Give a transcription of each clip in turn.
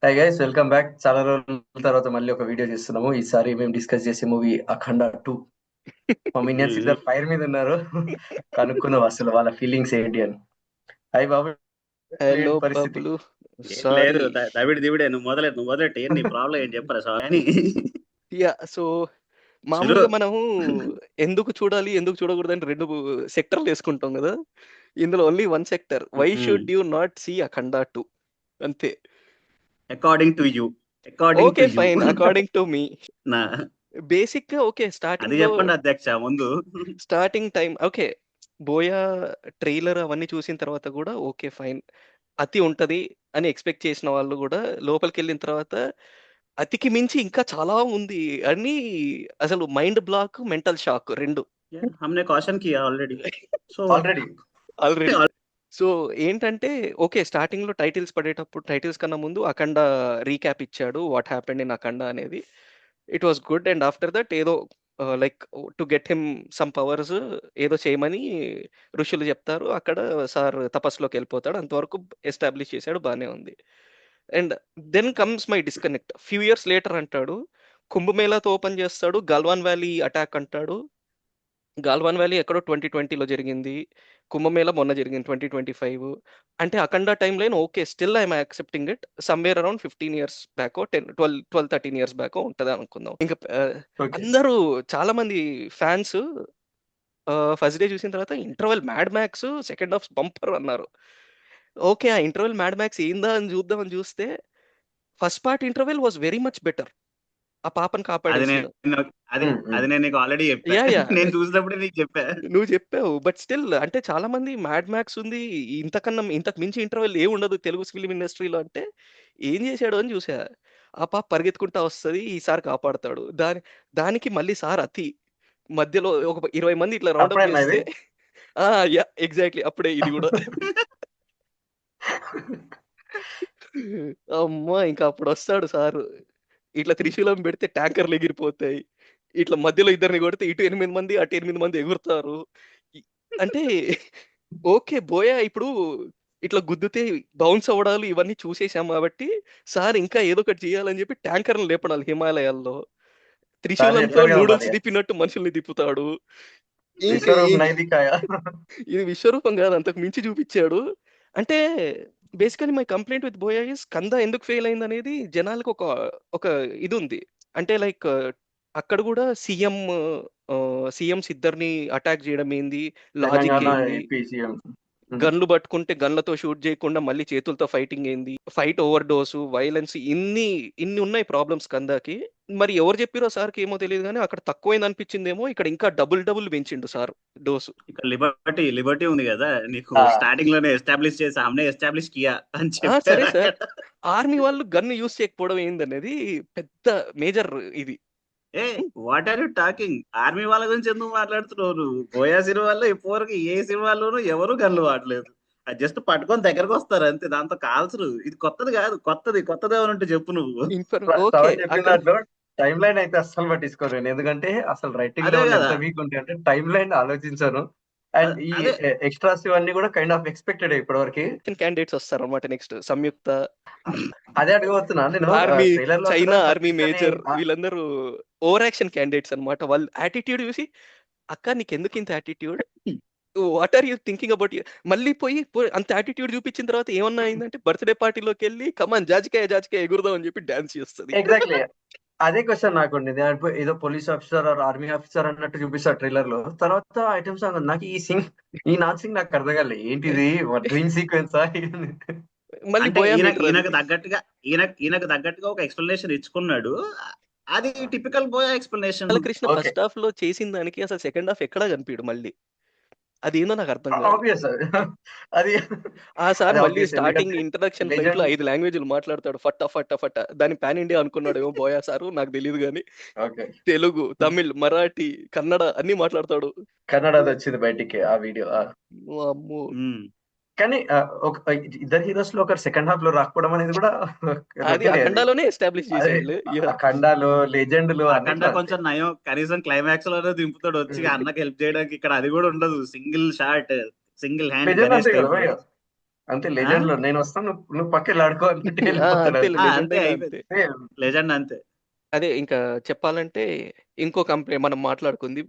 Hi guys, welcome back. చాలా రోజుల తర్వాత మళ్ళీ ఒక వీడియో చేస్తున్నాము. ఈసారి మేము డిస్కస్ చేసే మూవీ అఖండ 2. మా మినియన్స్ ఇద్దరు ఫైర్ మీద ఉన్నారు. కనుక్కున్నాం అసలు వాళ్ళ ఫీలింగ్స్ ఏంటి అని. హై బాబు, హలో ఏంటి పరిస్థితి? బబ్లు. ఏం లేదు, సారీ. దవిడి దివిడే. నువ్వు మొదలెట్టు ఏం నీ ప్రాబ్లం ఏం చెప్పరా అని. యా సో షురు. మామూలుగా మనము ఎందుకు చూడాలి ఎందుకు చూడకూడదు అని రెండు సెక్టర్లు వేసుకుంటాం కదా. ఇందులో only one sector, why should you not see Akhanda 2, అంతే. According to you. According okay to you. Fine, according to me. నా బేసిక్ గా ఓకే, అది స్టార్టింగ్ లో చెప్పండి అధ్యక్ష ముందు. Starting time okay. Buoy trailer అవన్నీ చూసిన తర్వాత కూడా ఓకే ఫైన్, అతి ఉంటది అని ఎక్స్పెక్ట్ చేసిన వాళ్ళు కూడా లోపలికి వెళ్ళిన తర్వాత అతికి మించి ఇంకా చాలా ఉంది అని అసలు మైండ్ బ్లాక్, మెంటల్ షాక్ రెండు हमने क्वेश्चन किया already. So already already. So ఏంటంటే ఓకే, స్టార్టింగ్ లో టైటిల్స్ పడేటప్పుడు టైటిల్స్ కన్నా ముందు అఖండ రీక్యాప్ ఇచ్చాడు, వాట్ హ్యాపెండ్ ఇన్ అఖండ అనేది. It was good. And after that ఏదో like to get him some powers ఏదో చేయమని ఋషులు చెప్తారు. అక్కడ సార్ తపస్సులోకి వెళ్ళిపోతాడు. అంతవరకు ఎస్టాబ్లిష్ చేశాడు, బాగానే ఉంది. And then comes my disconnect. Few years later అంటాడు కుంభమేళాతో ఓపెన్ చేస్తాడు, గల్వాన్ వ్యాలీ అటాక్ అంటాడు. గాల్వాన్ వ్యాలీ ఎక్కడో 2020లో జరిగింది, కుంభమేళా మొన్న జరిగింది 2025. అంటే Akhanda timeline okay, still I'm accepting it. Somewhere around 15 years back, 13 years back ఉంటుంది అనుకుందాం. ఇంకా ఓకే. అందరూ చాలా మంది ఫ్యాన్స్ ఫస్ట్ డే చూసిన తర్వాత interval mad max second half bumper అన్నారు. ఓకే, ఆ ఇంటర్వెల్ మ్యాడ్ మ్యాక్స్ ఏందా అని చూద్దామని చూస్తే first part interval was very much better. ఆ పాపను అది కాపాడే సీన్. నేను అది అది నేను నీకు ఆల్రెడీ చెప్పా. యా యా, నేను చూసినప్పుడే నీకు చెప్పా. నువ్వు చెప్పావు. బట్ స్టిల్ అంటే చాలా మంది మ్యాడ్ మ్యాక్స్ ఉంది, ఇంతకన్నా ఇంతకు మించి ఇంటర్వెల్ ఏ ఉండదు తెలుగు ఫిలిం ఇండస్ట్రీలో అంటే ఏం చేశాడు అని చూసా. ఆ పాప పరిగెత్తుకుంటా వస్తుంది, ఈసారి కాపాడతాడు. దానికి మళ్ళీ సార్ అతి మధ్యలో ఒక 20 మంది ఇట్లా రౌండప్ అప్పుడేనా ఇది? చేస్తే యా ఎగ్జాక్ట్లీ అప్పుడే ఇది కూడా. అమ్మా, ఇంకా అప్పుడు వస్తాడు సారు. ఇట్లా త్రిశూలం పెడితే ట్యాంకర్లు ఎగిరిపోతాయి, ఇట్లా మధ్యలో ఇద్దరిని కొడితే ఇటు 8 మంది అటు 8 మంది ఎగురుతారు. ఇ- అంటే ఓకే బోయా ఇప్పుడు ఇట్లా గుద్దితే బౌన్స్ అవ్వడాలు ఇవన్నీ చూసేసాం కాబట్టి సార్ ఇంకా ఏదో ఒకటి చేయాలని చెప్పి ట్యాంకర్లు లేపడాలి హిమాలయాల్లో. సార్ త్రిశూలంతో చెప్పారు కదా నూడిల్స్ మరి, తిప్పినట్టు మనుషుల్ని తిప్పుతాడు. ఇంకా విశ్వరూప్ నైదికాయ. ఇది విశ్వరూపం కాదు, అంతకు మించి చూపించాడు. అంటే basically my complaint with buoy is కంద ఎందుకు ఫెయిల్ అయింది అనేది జనాలకు ఒక ఒక ఇది ఉంది. అంటే లైక్ అక్కడ కూడా సీఎంస్ ఇద్దరిని అటాక్ చేయడం ఏంది, లాజిక్ తెలంగాణ ఏంది, ఏపీ సీఎం. గన్లు పట్టుకుంటే గన్లతో షూట్ చేయకుండా మళ్ళీ చేతులతో ఫైటింగ్ ఏంది, ఫైట్ ఓవర్ డోసు, వైలెన్స్, ఇన్ని ఇన్ని ఉన్నాయి ప్రాబ్లమ్స్ కందాకి. మరి ఎవరు చెప్పిరో సార్కి ఏమో తెలియదు కానీ అక్కడ తక్కువైంది అనిపించిందేమో, ఇక్కడ ఇంకా డబుల్ డబుల్ పెంచిండు సార్ డోసు. ఇక్కడ లిబర్టీ లిబర్టీ ఉంది కదా, నీకు ఆ, స్టార్టింగ్ లోనే ఎస్టాబ్లిష్ చేసి హమ్నే ఎస్టాబ్లిష్ కియా అని సరే చెప్పారు సార్, అక్కడ. ఆర్మీ వాళ్ళు గన్ యూస్ చేయకపోవడం ఏందనేది పెద్ద మేజర్ ఇది. ఏ what are you talking? Army వాళ్ళ గురించి ఎందుకు మాట్లాడుతున్నావు నువ్వు? బోయా సినిమాల్లో ఇప్పటివరకు ఏ సినిమాల్లోనూ ఎవరు గన్లు వాడలేదు. అది జస్ట్ పట్టుకొని దగ్గరకు వస్తారు అంతే, దాంతో కాల్చరు. ఇది కొత్తది కాదు, కొత్తది ఏమైనా ఉంటే చెప్పు నువ్వు. ఓకే శ్రవణ్ చెప్పిన అక్కడ దాంట్లో టైం లైన్ అయితే అస్సలు పట్టించుకోను నేను. ఎందుకంటే అసలు రైటింగ్ అదే లెవెల్ కదా. ఎంత వీక్ ఉంది అంటే టైం లైన్ ఆలోచించాను. అండ్ ఈ అదే ఎక్స్ట్రాస్ ఇవన్నీ కూడా కైండ్ ఆఫ్ ఎక్స్పెక్టెడ్ ఇప్పటివరకు. క్యాండిడేట్స్ వస్తారు అనమాట. నెక్స్ట్ సంయుక్త, అదే అడగబోతున్నా నేను. ఆర్మీ, ట్రైలర్ లో చైనా కూడా ఆర్మీ సతీష్ అని మేజర్, వీళ్ళందరూ ఓవర్ యాక్షన్ క్యాండిడేట్స్ అనమాట. వాళ్ళ యాటిట్యూడ్ చూసి అక్క నీకు ఎందుకు ఇంత attitude, what are you thinking about. మళ్ళీ అంత యాటిట్యూడ్ చూపించిన తర్వాత ఏమన్నా అయిందంటే బర్త్డే పార్టీలోకి వెళ్ళి కమాన్ జాజికాయ జాజికాయ ఎగురుదాం అని చెప్పి డాన్స్ చేస్తుంది. ఎగ్జాక్ట్లీ అదే క్వశ్చన్ నాకు ఉండేది. ఏదో police officer or army officer అన్నట్టు చూపిస్తారు ట్రైలర్ లో. తర్వాత ఐటమ్ సాంగ్ నాకు ఈ నాన్ సింగ్ నాకు అర్థం కాలే ఏంటిది, డ్రీమ్ సీక్వెన్సా? మళ్ళీ అంటే బోయా ఈయన మీటర్ అది. ఈయనకు తగ్గట్టుగా ఒక ఎక్స్ప్లెనేషన్ ఇచ్చుకున్నాడు. అది typical buoy explanation. Balakrishna okay, first half లో చేసిన దానికి అసలు సెకండ్ హాఫ్ ఎక్కడా కనిపించడు మళ్ళీ. అది ఏందో నాకు అర్థం కాదు. ఆబ్వియస్ అది. ఆ సార్ అది మళ్ళీ ఆబ్వియస్ స్టార్టింగ్ ఎందుకంటే ఇంట్రడక్షన్ ఫైట్ లో లెజెండ్. 5 లాంగ్వేజ్లు మాట్లాడతాడు, ఫట్ట ఫట్ట ఫట్ట. దాని పాన్ ఇండియా అనుకున్నాడు ఏమో బోయా సారు, నాకు తెలియదు కానీ ఓకే, తెలుగు, తమిళ్, మరాఠీ, కన్నడ అన్ని మాట్లాడతాడు. కన్నడది వచ్చింది బయటికి ఆ వీడియో. అమ్మో. కానీ ఒక ఇద్దరు హీరోస్ లో ఒకరు సెకండ్ హాఫ్ లో రాకపోవడం అనేది కూడా అది రొటీనే అది. అఖండాలోనే ఎస్టాబ్లిష్ అదే చేసేళ్ళు. ఆ ఖండాలు లెజెండ్లు అఖండ అన్నిట్లో అంతే. కొంచెం నయం, కనీసం క్లైమాక్స్ లోనే దింపుతాడు వచ్చి అన్నకి హెల్ప్ చేయడానికి. ఇక్కడ అది కూడా ఉండదు. Single shot, single hand legend అంతే గణేష్ కదా టైప్ లో. భయ్య. అంతే ఆ? లెజెండ్ లో నేను వస్తాను, నువ్వు పక్కకి ఆడుకో అనుకుంటే వెళ్ళిపోతాడు అంతే అంతే. లెజెండ్ అంతే అయినా అయిపోయింది. అంతే. లెజెండ్ అంతే. అదే ఇంకా చెప్పాలంటే ఇంకో కంప్లైంట్ మనం మాట్లాడుకుంది,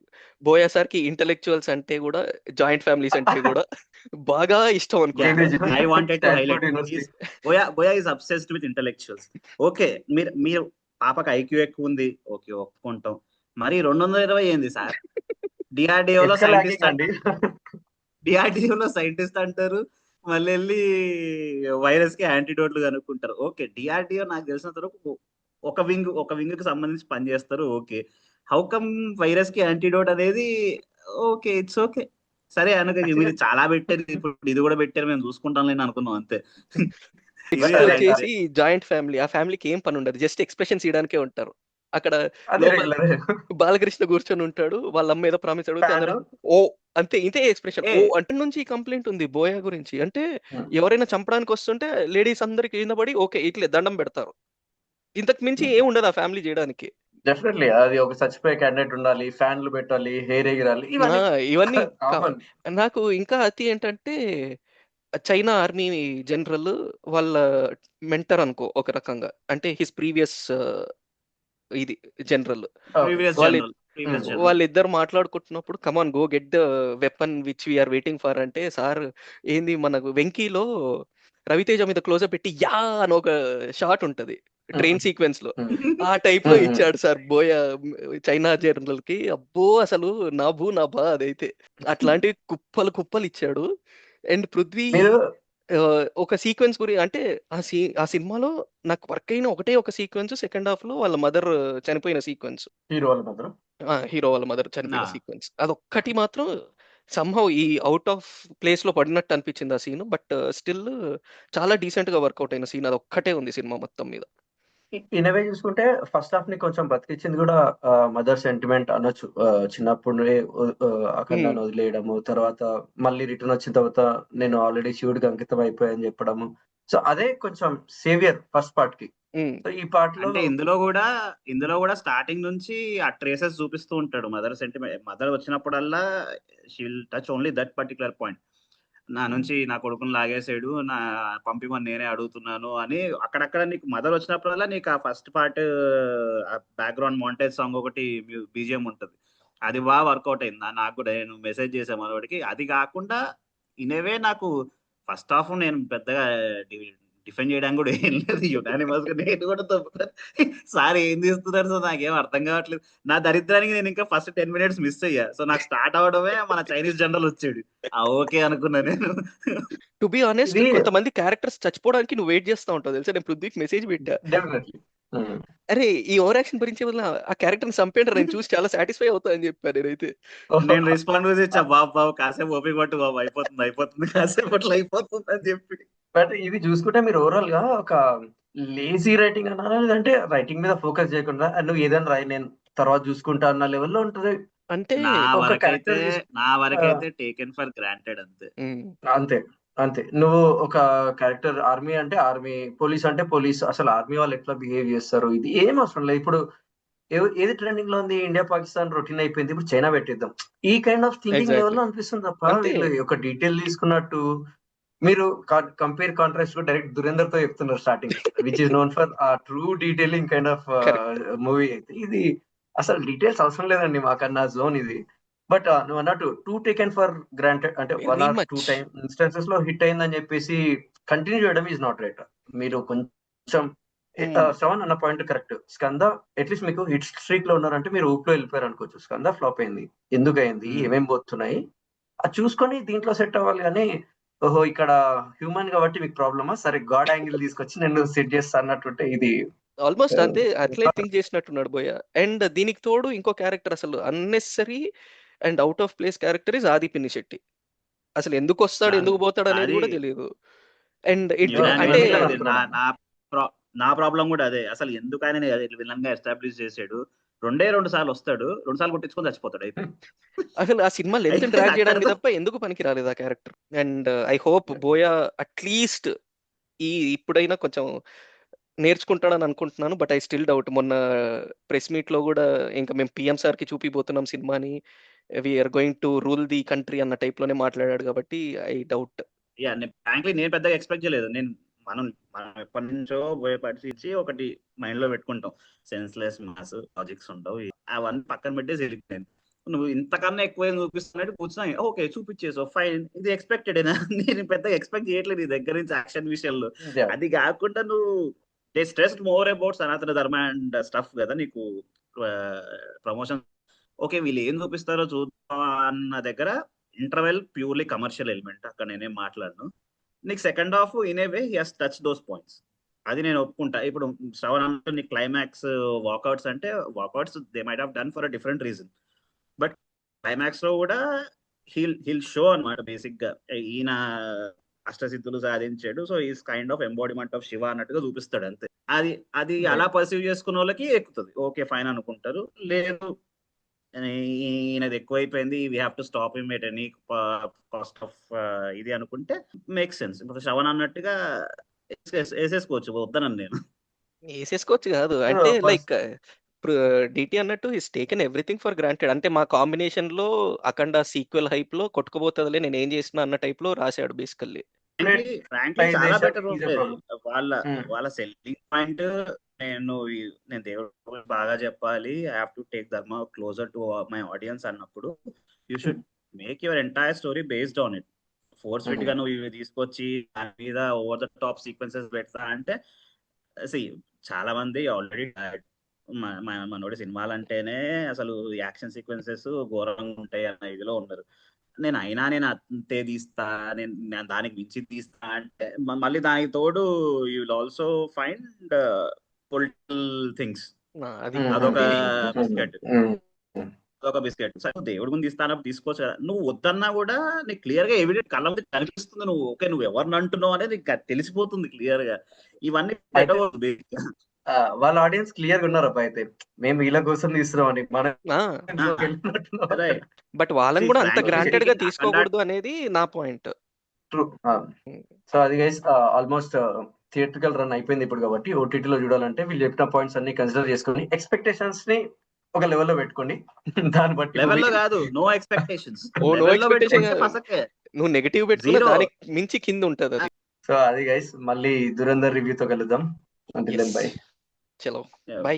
బోయా సార్కి ఇంటలెక్చువల్స్ అంటే కూడా జాయింట్ ఫ్యామిలీస్ అంటే కూడా బాగా ఇష్టం యా అనుకుంటా. I wanted to Stanford highlight university. Buoy is obsessed with intellectuals. Okay, మీరు పాపకి ఐక్యూ ఎక్కువ ఉంది, ఓకే ఒప్పుకుంటాం. మరి 220 ఏంది సార్? డిఆర్డిఓలో ఎథికల్ సైంటిస్ట్ హ్యాకింగ్ అండి. డిఆర్డిఓలో సైంటిస్ట్ అంటారు, మళ్ళీ వెళ్ళి వైరస్ కి యాంటీడోట్లు కనుక్కుంటారు. ఓకే, డిఆర్డిఓ నాకు తెలిసినంత వరకు ఒక వింగ్ కి సంబంధించి పనిచేస్తారు. ఓకే, హౌ కమ్ వైరస్ కి యాంటీడోట్ అనేది? Okay, it's okay. సరే అనుక మీరు చాలా పెట్టారు, ఇప్పుడు ఇది కూడా పెట్టారు, మేము చూసుకుంటాం లేని అనుకున్నాం అంతే. ఇది నెక్స్ట్ అది వచ్చేసి జాయింట్ ఫ్యామిలీ, ఆ ఫ్యామిలీకి ఏం పని ఉండదు, జస్ట్ ఎక్స్ప్రెషన్స్ ఇవ్వడానికే ఉంటారు. అక్కడ అదే లోపల రెగ్యులర్ బాలకృష్ణ కూర్చొని ఉంటాడు, వాళ్ళ అమ్మ ఏదో ప్రామిస్ అడిగితే అందరూ ఫ్యాన్. ఓ అంతే, ఇంతే ఎక్స్ప్రెషన్. ఏ ఓ అంటే నుంచి కంప్లైంట్ ఉంది బోయా గురించి. అంటే ఎవరైనా చంపడానికి వస్తుంటే లేడీస్ అందరికి కింద పడి ఓకే ఇట్లే దండం పెడతారు. ఇంతకు మించి ఏం ఉండదు ఆ ఫ్యామిలీ చేయడానికి. డెఫినెట్లీ అది ఒక చచ్చిపోయే క్యాండిడేట్ ఉండాలి, ఫ్యాన్లు పెట్టాలి, హెయిర్ ఎగిరాలి, ఆ, ఇవన్నీ ఇవన్నీ కామన్. నాకు ఇంకా అతి ఏంటంటే చైనా ఆర్మీ జనరల్ వాళ్ళ మెంటర్ అనుకో ఒక రకంగా, అంటే హిస్ ప్రీవియస్ ఇది జనరల్. ప్రీవియస్ వాళ్ళ జనరల్ వాళ్ళిద్దరు మాట్లాడుకుంటున్నప్పుడు come on go get the weapon which we're waiting for అంటే, సార్ ఏంది మనకు వెంకీలో రవితేజ మీద క్లోజప్ పెట్టి యా అని ఒక షాట్ ఉంటది ట్రైన్ సీక్వెన్స్ లో, ఆ టైప్ లో ఇచ్చాడు సార్ బోయా చైనా జనరల్ కి. అబ్బో అసలు నా బా అదైతే అట్లాంటివి కుప్పలు కుప్పలు ఇచ్చాడు. అండ్ పృథ్వీ మీరు ఒక సీక్వెన్స్ అంటే ఆ సినిమాలో నాకు వర్క్ అయిన ఒకటే ఒక సీక్వెన్స్, సెకండ్ హాఫ్ లో వాళ్ళ మదర్ చనిపోయిన సీక్వెన్స్, హీరో వాళ్ళ మాత్రం హీరో వాళ్ళ మదర్ చనిపోయిన సీక్వెన్స్, అదొక్కటి మాత్రం సంహౌ ఈ అవుట్ ఆఫ్ ప్లేస్ లో పడినట్టు అనిపించింది ఆ సీన్. బట్ స్టిల్ చాలా డీసెంట్ గా వర్కౌట్ అయిన సీన్ అదొక్కటే ఉంది సినిమా మొత్తం మీద. ఇన్ వే చూసుకుంటే ఫస్ట్ హాఫ్ ని కొంచెం బతికించింది కూడా మదర్ సెంటిమెంట్ అనొచ్చు. చిన్నప్పుడే అఖండాన్ని వదిలేయడము, తర్వాత మళ్ళీ రిటర్న్ వచ్చిన తర్వాత నేను ఆల్రెడీ శివుడికి అంకితం అయిపోయాని చెప్పడము. సో అదే కొంచెం సేవియర్ ఫస్ట్ పార్ట్ కి. సో ఈ పార్ట్ లో అంటే ఇందులో కూడా స్టార్టింగ్ నుంచి ఆ ట్రేసెస్ చూపిస్తూ ఉంటాడు. మదర్ సెంటిమెంట్, మదర్ వచ్చినప్పుడల్లా she will touch only that particular point. నా నుంచి నా కొడుకుని లాగేసాడు, నా పంపిమని నేనే అడుగుతున్నాను అని. అక్కడక్కడ నీకు మదర్ వచ్చినప్పుడల్లా నీకు ఆ first part background montage song ఒకటి బీజిఎం ఉంటది, అది బాగా వర్కౌట్ అయింది. నాకు కూడా నేను మెసేజ్ చేసాను మనోడికి. అది కాకుండా ఇనేవే నాకు ఫస్ట్ హాఫ్ నేను పెద్దగా డిఫెండ్ చేయడానికి కూడా ఏం లేదు, యునానిమస్ గా నేను కూడా తప్పుతాను. సార్ ఏం తీస్తున్నారు సార్, నాకేం అర్థం కావట్లేదు. నా దరిద్రానికి నేను ఇంకా ఫస్ట్ 10 minutes మిస్ అయ్యా. సో నాకు స్టార్ట్ అవడమే మన చైనీస్ జనరల్ వచ్చాడు, ఓకే అనుకున్నా నేను. టు బి ఆనెస్ట్ ఇది కొంతమంది క్యారెక్టర్స్ చచ్చిపోవడానికి నువ్వు వెయిట్ చేస్తా ఉంటావు తెలుసా. నేను పృథ్వీకి మెసేజ్ పెట్టా, డెఫినెట్లీ అరే ఈ ఓవర్ యాక్షన్ భరించే వల్ల ఆ క్యారెక్టర్ ని చంపేంటారు, నేను చూసి చాలా సాటిస్ఫై అవుతా అని చెప్పాను నేనైతే. నేను రెస్పాండ్ ఇచ్చా, బాబు కాసేపు ఓపిక పట్టు బాబు, అయిపోతుంది కాసేపు అట్లా అయిపోతుంది అని చెప్పి. బట్ ఇది చూసుకుంటే మీరు ఓవరాల్ గా ఒక లేజీ రైటింగ్ అన్నారా, లేదంటే రైటింగ్ మీద ఫోకస్ చేయకుండా నువ్వు ఏదైనా రాయి నేను తర్వాత చూసుకుంటా అన్న లెవెల్లో ఉంటది. అంటే నా ఒక క్యారెక్టర్ వరకైతే టేకెన్ ఫర్ గ్రాంటెడ్ అంతే. అంతే అంతే. నువ్వు ఒక క్యారెక్టర్ ఆర్మీ అంటే ఆర్మీ, పోలీస్ అంటే పోలీస్, అసలు ఆర్మీ వాళ్ళు ఎట్లా బిహేవ్ చేస్తారు ఇది ఏం అవసరం లేదు. ఇప్పుడు ఏది ట్రెండింగ్ లో ఉంది, ఇండియా పాకిస్తాన్ రొటీన్ అయిపోయింది, ఇప్పుడు చైనా పెట్టిద్దాం, ఈ కైండ్ ఆఫ్ థింకింగ్ లెవెల్ లో అనిపిస్తుంది తప్ప అంతే. వీళ్ళు ఒక డీటెయిల్ తీసుకున్నట్టు. మీరు కంపేర్ కాంట్రాస్ట్ లో డైరెక్ట్ దురేందర్ తో చెప్తున్నారు starting, which is known for true detailing kind of movie. అయితే ఇది అసలు డీటెయిల్స్ అవసరం లేదండి మాకన్నా జోన్ ఇది. బట్ నువ్వు అన్నట్టు టూ టేకెన్ ఫర్ గ్రాంటెడ్, అంటే Very 1 or 2 much. Time instances లో హిట్ అయిందని చెప్పేసి కంటిన్యూ చేయడం ఈజ్ నాట్ రైట్. మీరు కొంచెం శ్రవణ్ అన్న పాయింట్ కరెక్ట్. స్కంద అట్లీస్ట్ మీకు హిట్ స్ట్రీక్ లో ఉన్నారంటే మీరు ఊపిలో వెళ్ళిపోయారు అనుకోవచ్చు. స్కంద ఫ్లాప్ అయింది, ఎందుకు అయింది, ఏమేం పోతున్నాయి అది చూసుకొని దీంట్లో సెట్ అవ్వాలి. కానీ ఓహో ఇక్కడ హ్యూమన్ కాబట్టి మీకు ప్రాబ్లమా, సరే గాడ్ యాంగిల్ తీసుకొచ్చి నేను సెట్ చేస్తా అన్నట్టుంటే ఇది ఆల్మోస్ట్ అంతే, అట్లే థింక్ చేసినట్టున్నాడు బోయ. అండ్ దీనికి తోడు ఇంకో క్యారెక్టర్ అసలు unnecessary and out of place character is ఆది పినిశెట్టి. అసలు ఎందుకు వస్తాడు ఎందుకు పోతాడు అనేది కూడా తెలియదు. అండ్ అంటే నా ప్రాబ్లం కూడా అదే, అసలు ఎందుకు ఆయన విలన్ గా ఎస్టాబ్లిష్ చేసాడు. 2 సార్లు వస్తాడు, 2 సార్లు కొట్టించుకొని చచ్చిపోతాడు అయిపోయింది. అసలు ఆ సినిమా లెంత్ డ్రాగ్ చేయడానికి తప్ప ఎందుకు పనికి రాలేదు ఆ character. And I hope Boya at least ఇప్పుడైనా కొంచెం నేర్చుకుంటాడని అనుకుంటున్నాను. But I still doubt. మొన్న ప్రెస్ మీట్ లో కూడా ఇంకా మేము పిఎం సార్ కి చూపిపోతున్నాం సినిమాని, we are going to rule the country అన్న టైప్ లోనే మాట్లాడాడు కాబట్టి ఐ డౌట్. యా ఫ్రాంక్లీ నేను పెద్దగా ఎక్స్పెక్ట్ చేయలేదు. మనం ఎప్పటి నుంచో పరిశీలించి ఒకటి మైండ్ లో పెట్టుకుంటాం, సెన్స్లెస్ మాస్ లాజిక్స్ ఉండవు, అవన్నీ పక్కన పెట్టేసి వెళ్ళిపోయాను. నువ్వు ఇంతకన్నా ఎక్కువ ఏం చూపిస్తున్నట్టు కూర్చున్నా, ఓకే చూపించేసావు ఫైన్, ఇది ఎక్స్పెక్టెడ్. నేను పెద్దగా ఎక్స్పెక్ట్ చేయట్లేదు నీ దగ్గర నుంచి యాక్షన్ విషయంలో. Yeah. అది కాకుండా నువ్వు స్ట్రెస్ మోర్ అబౌట్ సనాతన ధర్మ అండ్ స్టఫ్ కదా నీకు ప్రమోషన్. ఓకే వీళ్ళు ఏం చూపిస్తారో చూద్దాం అన్న దగ్గర ఇంటర్వెల్ ప్యూర్లీ కమర్షియల్ ఎలిమెంట్, అక్కడ నేనేం మాట్లాడను. నీకు second half in a way he has touch those points, అది నేను ఒప్పుకుంటా. ఇప్పుడు శ్రవణ్ అంటే నీ క్లైమాక్స్ వాకౌట్స్ అంటే walkouts they might have done for a different reason, but climax లో కూడా హీల్ షో అనమాట బేసిక్ గా ఈయన అష్టసిద్ధులు సాధించాడు, so is kind of embodiment of Shiva అన్నట్టుగా చూపిస్తాడు అంతే. అది అలా పర్సీవ్ చేసుకున్న వాళ్ళకి ఎక్కుతుంది, ఓకే ఫైన్ అనుకుంటారు. లేదు ఈయనది ఎక్కువైపోయింది, we have to stop him at any cost of ఇది అనుకుంటే మేక్ సెన్స్. ఇప్పుడు శ్రవణ్ అన్నట్టుగా వేసేసుకోవచ్చు, వద్దనని నేను. వేసేసుకోవచ్చు కాదు అంటే లైక్ ఇప్పుడు డిటి అన్నట్టు is taken everything for granted. అంటే మా కాంబినేషన్ లో అఖండ సీక్వెల్ హైప్ లో కొట్టుకుపోతుందిలే నేను ఏం చేసిన అన్న టైప్ లో రాశాడు బేసికల్లీ. ఫ్రాంక్లీ చాలా బెటర్ ఉండేది వాళ్ళ సెల్లింగ్ పాయింట్. నేను దేవుడు బాగా చెప్పాలి, ఐ హావ్ టు టేక్ ధర్మ క్లోజర్ టు మై ఆడియన్స్ అన్నప్పుడు you should make your entire story based on it. Force fit గా నువ్వు ఇవి తీసుకొచ్చి దాని మీద ఓవర్ ద టాప్ సీక్వెన్సెస్ పెడతా అంటే చాలా మంది ఆల్రెడీ మనోడి సినిమాలు అంటేనే అసలు యాక్షన్ సీక్వెన్సెస్ ఘోరంగా ఉంటాయి అన్న ఇదిలో ఉన్నారు. నేను అంతే తీస్తా, నేను దానికి మించి తీస్తా అంటే మళ్ళీ దానికి తోడు you will also find political things. అదొక బిస్కెట్. దేవుడి ముందు ఇస్తానప్పుడు తీసుకోవచ్చు కదా. నువ్వు వద్దన్నా కూడా నీకు క్లియర్ గా ఎవిడెంట్ కళ్ళ మీద కనిపిస్తుంది, నువ్వు ఓకే నువ్వు ఎవరిని అంటున్నావు అనేది నీకు తెలిసిపోతుంది క్లియర్ గా. ఇవన్నీ వాళ్ళ ఆడియన్స్ క్లియర్ గా ఉన్నారు అబ్బా, అయితే మేము వీళ్ళ కోసం తీస్తున్నామని బట్ వాళ్ళని కూడా అంత గ్రాంటెడ్ గా తీసుకోకూడదు అనేది నా పాయింట్. ట్రూ. సో అది గైస్ ఆల్మోస్ట్ థియేట్రికల్ రన్ అయిపోయింది ఇప్పుడు, కాబట్టి ఓటీటీలో చూడాలంటే వీళ్ళు చెప్పిన పాయింట్స్ అన్ని కన్సిడర్ చేసుకుని ఎక్స్పెక్టేషన్స్ ని ఒక లెవెల్లో పెట్టుకోండి. దాన్ని బట్టి లెవెల్లో కాదు, నో ఎక్స్పెక్టేషన్స్. నువ్వు నెగటివ్ పెట్టుకుని దానికి మించి కింద ఉంటది అది. సో అది గైస్ మళ్ళీ దురంధర్ రివ్యూతో కలుద్దాం. Until then, bye. చలో బై.